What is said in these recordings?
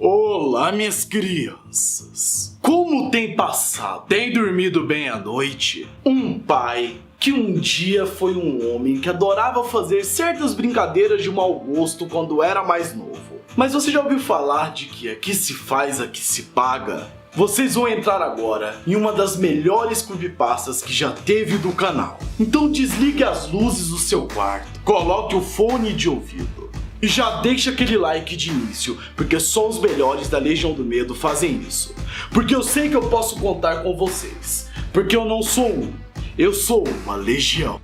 Olá, minhas crianças! Como tem passado? Tem dormido bem à noite? Um pai que um dia foi um homem que adorava fazer certas brincadeiras de mau gosto quando era mais novo. Mas você já ouviu falar de que aqui se faz, aqui se paga? Vocês vão entrar agora em uma das melhores creepypastas que já teve do canal. Então desligue as luzes do seu quarto, coloque o fone de ouvido e já deixa aquele like de início, porque só os melhores da Legião do Medo fazem isso. Porque eu sei que eu posso contar com vocês, porque eu não sou um, eu sou uma legião.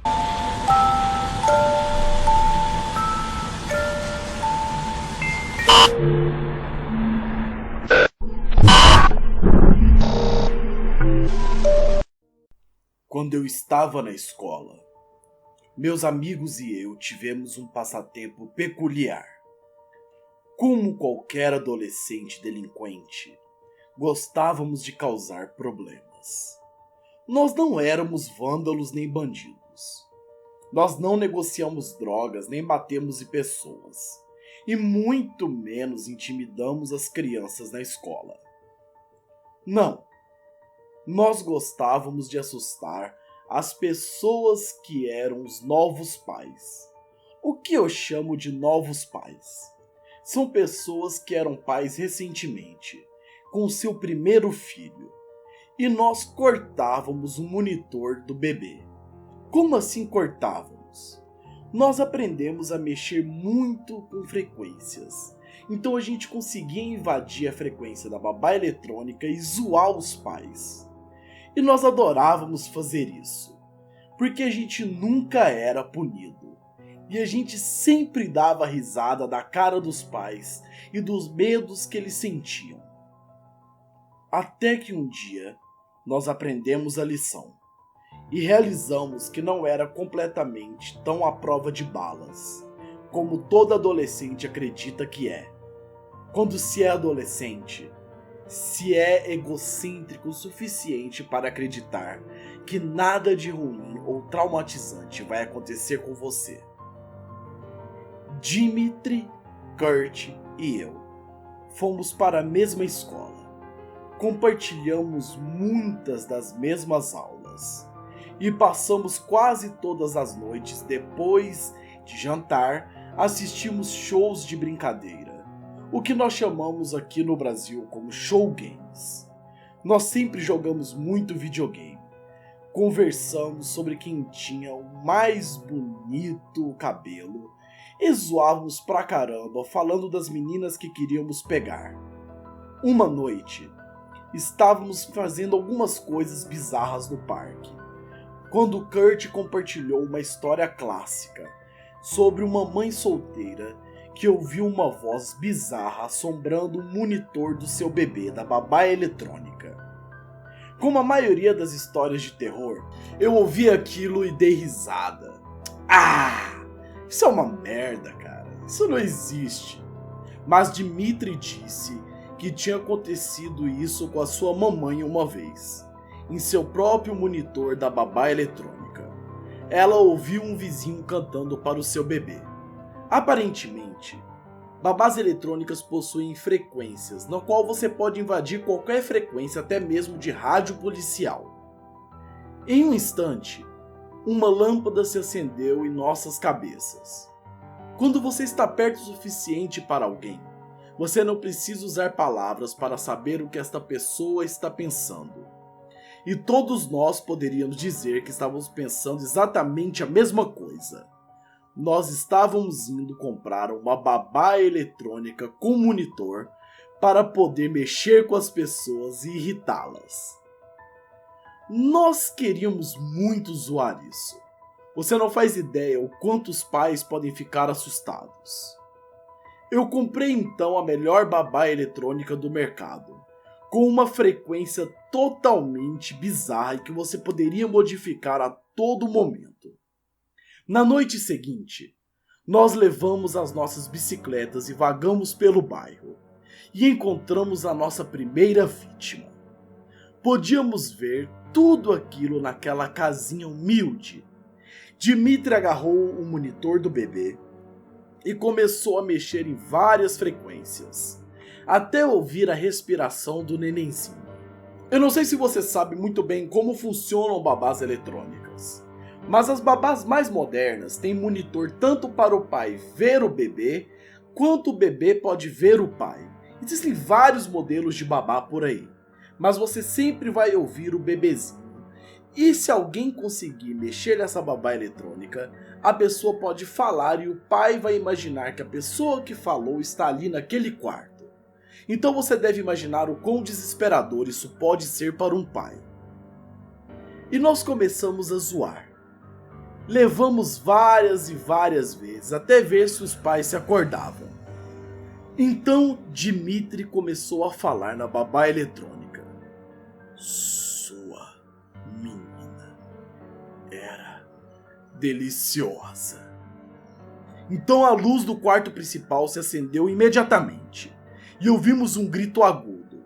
Quando eu estava na escola, meus amigos e eu tivemos um passatempo peculiar. Como qualquer adolescente delinquente, gostávamos de causar problemas. Nós não éramos vândalos nem bandidos. Nós não negociamos drogas nem batemos em pessoas. E muito menos intimidamos as crianças na escola. Não. Nós gostávamos de assustar as pessoas que eram os novos pais. O que eu chamo de novos pais? São pessoas que eram pais recentemente, com seu primeiro filho, e nós cortávamos o monitor do bebê. Como assim cortávamos? Nós aprendemos a mexer muito com frequências, então a gente conseguia invadir a frequência da babá eletrônica e zoar os pais. E nós adorávamos fazer isso, porque a gente nunca era punido. E a gente sempre dava risada da cara dos pais e dos medos que eles sentiam. Até que um dia, nós aprendemos a lição. E realizamos que não era completamente tão à prova de balas, como todo adolescente acredita que é. Quando se é adolescente, se é egocêntrico o suficiente para acreditar que nada de ruim ou traumatizante vai acontecer com você. Dimitri, Kurt e eu fomos para a mesma escola. Compartilhamos muitas das mesmas aulas e passamos quase todas as noites depois de jantar assistimos shows de brincadeira. O que nós chamamos aqui no Brasil como showgames. Nós sempre jogamos muito videogame. Conversamos sobre quem tinha o mais bonito cabelo e zoávamos pra caramba falando das meninas que queríamos pegar. Uma noite, estávamos fazendo algumas coisas bizarras no parque, quando Kurt compartilhou uma história clássica sobre uma mãe solteira que ouviu uma voz bizarra assombrando o monitor do seu bebê da babá eletrônica. Como a maioria das histórias de terror, eu ouvi aquilo e dei risada. Ah, isso é uma merda, cara. Isso não existe. Mas Dimitri disse que tinha acontecido isso com a sua mamãe uma vez, em seu próprio monitor da babá eletrônica. Ela ouviu um vizinho cantando para o seu bebê. Aparentemente, babás eletrônicas possuem frequências, na qual você pode invadir qualquer frequência, até mesmo de rádio policial. Em um instante, uma lâmpada se acendeu em nossas cabeças. Quando você está perto o suficiente para alguém, você não precisa usar palavras para saber o que esta pessoa está pensando. E todos nós poderíamos dizer que estávamos pensando exatamente a mesma coisa. Nós estávamos indo comprar uma babá eletrônica com monitor para poder mexer com as pessoas e irritá-las. Nós queríamos muito zoar isso. Você não faz ideia o quanto os pais podem ficar assustados. Eu comprei então a melhor babá eletrônica do mercado, com uma frequência totalmente bizarra e que você poderia modificar a todo momento. Na noite seguinte, nós levamos as nossas bicicletas e vagamos pelo bairro, e encontramos a nossa primeira vítima. Podíamos ver tudo aquilo naquela casinha humilde. Dimitri agarrou o monitor do bebê e começou a mexer em várias frequências, até ouvir a respiração do nenenzinho. Eu não sei se você sabe muito bem como funcionam babás eletrônicas, mas as babás mais modernas têm monitor tanto para o pai ver o bebê, quanto o bebê pode ver o pai. Existem vários modelos de babá por aí, mas você sempre vai ouvir o bebezinho. E se alguém conseguir mexer nessa babá eletrônica, a pessoa pode falar e o pai vai imaginar que a pessoa que falou está ali naquele quarto. Então você deve imaginar o quão desesperador isso pode ser para um pai. E nós começamos a zoar. Levamos várias e várias vezes até ver se os pais se acordavam. Então Dmitri começou a falar na babá eletrônica. Sua menina era deliciosa. Então a luz do quarto principal se acendeu imediatamente e ouvimos um grito agudo.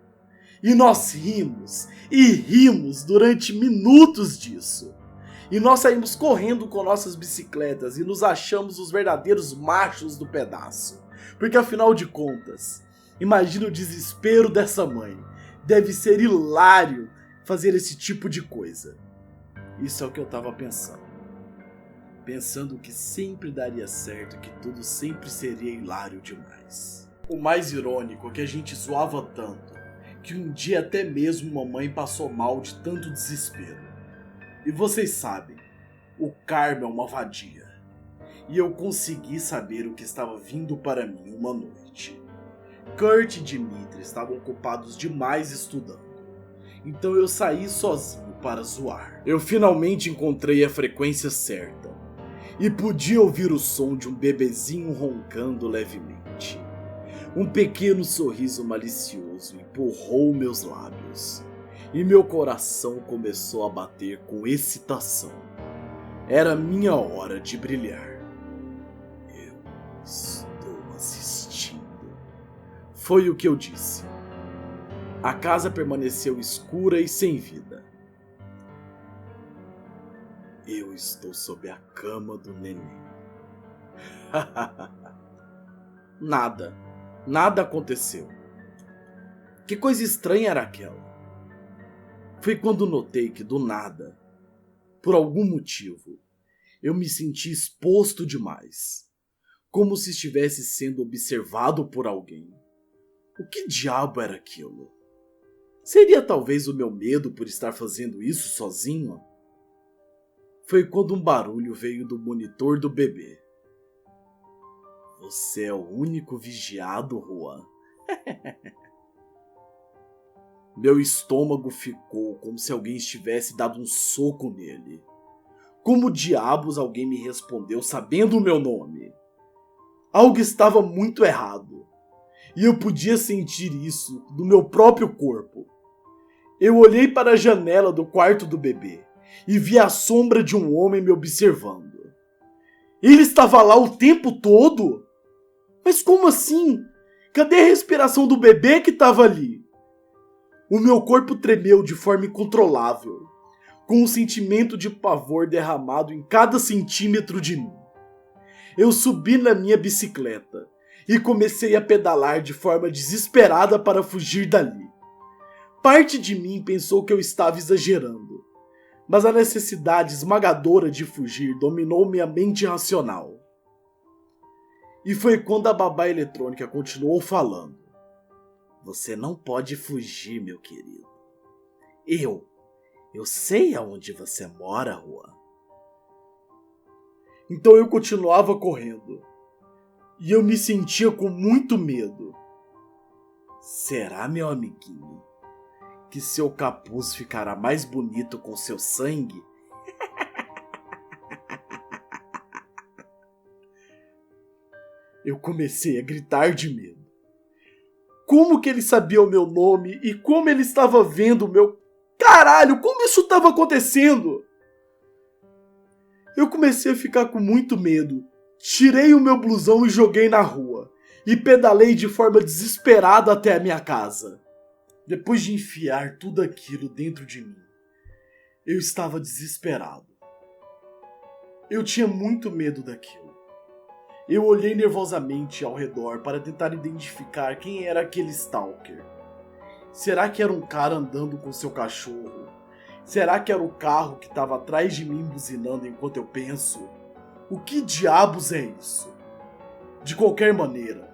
E nós rimos e rimos durante minutos disso. E nós saímos correndo com nossas bicicletas e nos achamos os verdadeiros machos do pedaço. Porque afinal de contas, imagina o desespero dessa mãe. Deve ser hilário fazer esse tipo de coisa. Isso é o que eu tava pensando. Pensando que sempre daria certo, que tudo sempre seria hilário demais. O mais irônico é que a gente zoava tanto, que um dia até mesmo mamãe passou mal de tanto desespero. E vocês sabem, o karma é uma vadia. E eu consegui saber o que estava vindo para mim uma noite. Kurt e Dmitri estavam ocupados demais estudando. Então eu saí sozinho para zoar. Eu finalmente encontrei a frequência certa. E podia ouvir o som de um bebezinho roncando levemente. Um pequeno sorriso malicioso empurrou meus lábios. E meu coração começou a bater com excitação. Era minha hora de brilhar. Eu estou assistindo. Foi o que eu disse. A casa permaneceu escura e sem vida. Eu estou sob a cama do neném. Nada aconteceu. Que coisa estranha era aquela? Foi quando notei que do nada, por algum motivo, eu me senti exposto demais. Como se estivesse sendo observado por alguém. O que diabo era aquilo? Seria talvez o meu medo por estar fazendo isso sozinho? Foi quando um barulho veio do monitor do bebê. Você é o único vigiado, Juan. Meu estômago ficou como se alguém estivesse dado um soco nele. Como diabos alguém me respondeu sabendo o meu nome? Algo estava muito errado. E eu podia sentir isso no meu próprio corpo. Eu olhei para a janela do quarto do bebê e vi a sombra de um homem me observando. Ele estava lá o tempo todo? Mas como assim? Cadê a respiração do bebê que estava ali? O meu corpo tremeu de forma incontrolável, com um sentimento de pavor derramado em cada centímetro de mim. Eu subi na minha bicicleta e comecei a pedalar de forma desesperada para fugir dali. Parte de mim pensou que eu estava exagerando, mas a necessidade esmagadora de fugir dominou minha mente racional. E foi quando a babá eletrônica continuou falando. Você não pode fugir, meu querido. Eu sei aonde você mora, Juan. Então eu continuava correndo. E eu me sentia com muito medo. Será, meu amiguinho, que seu capuz ficará mais bonito com seu sangue? Eu comecei a gritar de medo. Como que ele sabia o meu nome e como ele estava vendo o meu... Caralho, como isso estava acontecendo? Eu comecei a ficar com muito medo. Tirei o meu blusão e joguei na rua. E pedalei de forma desesperada até a minha casa. Depois de enfiar tudo aquilo dentro de mim, eu estava desesperado. Eu tinha muito medo daquilo. Eu olhei nervosamente ao redor para tentar identificar quem era aquele stalker. Será que era um cara andando com seu cachorro? Será que era o carro que estava atrás de mim buzinando enquanto eu penso? O que diabos é isso? De qualquer maneira,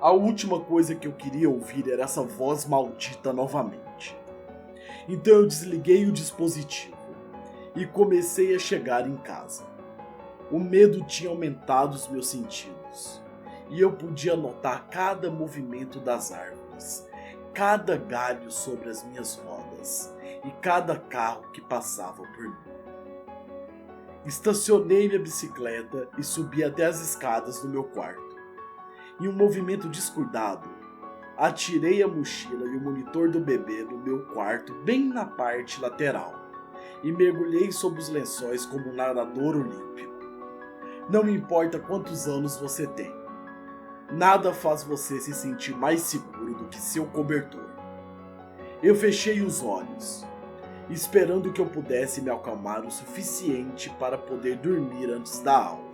a última coisa que eu queria ouvir era essa voz maldita novamente. Então eu desliguei o dispositivo e comecei a chegar em casa. O medo tinha aumentado os meus sentidos e eu podia notar cada movimento das árvores, cada galho sobre as minhas rodas e cada carro que passava por mim. Estacionei minha bicicleta e subi até as escadas do meu quarto. Em um movimento descuidado, atirei a mochila e o monitor do bebê no meu quarto bem na parte lateral e mergulhei sob os lençóis como um nadador olímpico. Não me importa quantos anos você tem. Nada faz você se sentir mais seguro do que seu cobertor. Eu fechei os olhos, esperando que eu pudesse me acalmar o suficiente para poder dormir antes da aula.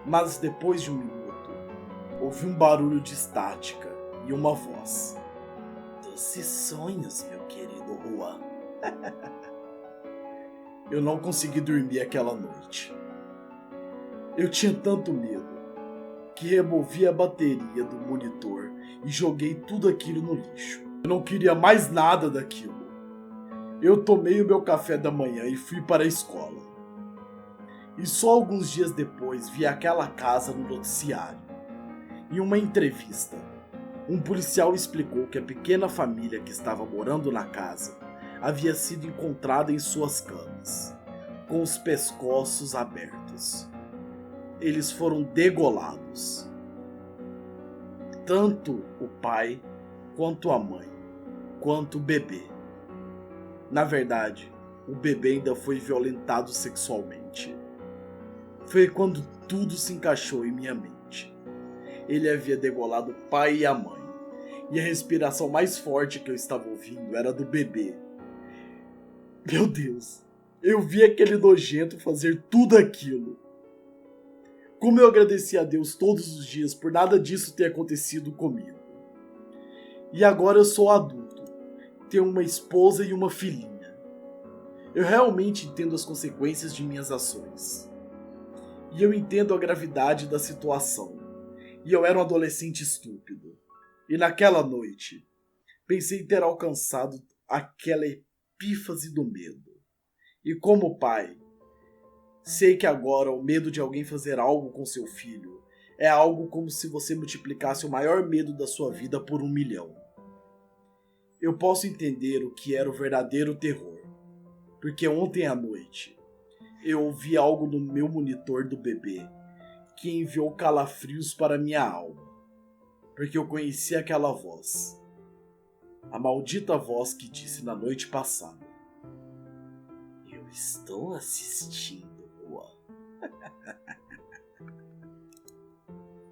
Mas depois de um minuto, ouvi um barulho de estática e uma voz. Doces sonhos, meu querido Juan. Eu não consegui dormir aquela noite. Eu tinha tanto medo que removi a bateria do monitor e joguei tudo aquilo no lixo. Eu não queria mais nada daquilo. Eu tomei o meu café da manhã e fui para a escola. E só alguns dias depois vi aquela casa no noticiário. Em uma entrevista, um policial explicou que a pequena família que estava morando na casa havia sido encontrada em suas camas, com os pescoços abertos. Eles foram degolados. Tanto o pai, quanto a mãe, quanto o bebê. Na verdade, o bebê ainda foi violentado sexualmente. Foi quando tudo se encaixou em minha mente. Ele havia degolado o pai e a mãe, e a respiração mais forte que eu estava ouvindo era do bebê. Meu Deus, eu vi aquele nojento fazer tudo aquilo. Como eu agradeci a Deus todos os dias por nada disso ter acontecido comigo. E agora eu sou adulto, tenho uma esposa e uma filhinha. Eu realmente entendo as consequências de minhas ações. E eu entendo a gravidade da situação. E eu era um adolescente estúpido. E naquela noite, pensei em ter alcançado aquela epífase do medo. E como pai, sei que agora o medo de alguém fazer algo com seu filho é algo como se você multiplicasse o maior medo da sua vida por 1 milhão. Eu posso entender o que era o verdadeiro terror, porque ontem à noite eu ouvi algo no meu monitor do bebê que enviou calafrios para minha alma, porque eu conheci aquela voz, a maldita voz que disse na noite passada: eu estou assistindo, Juan.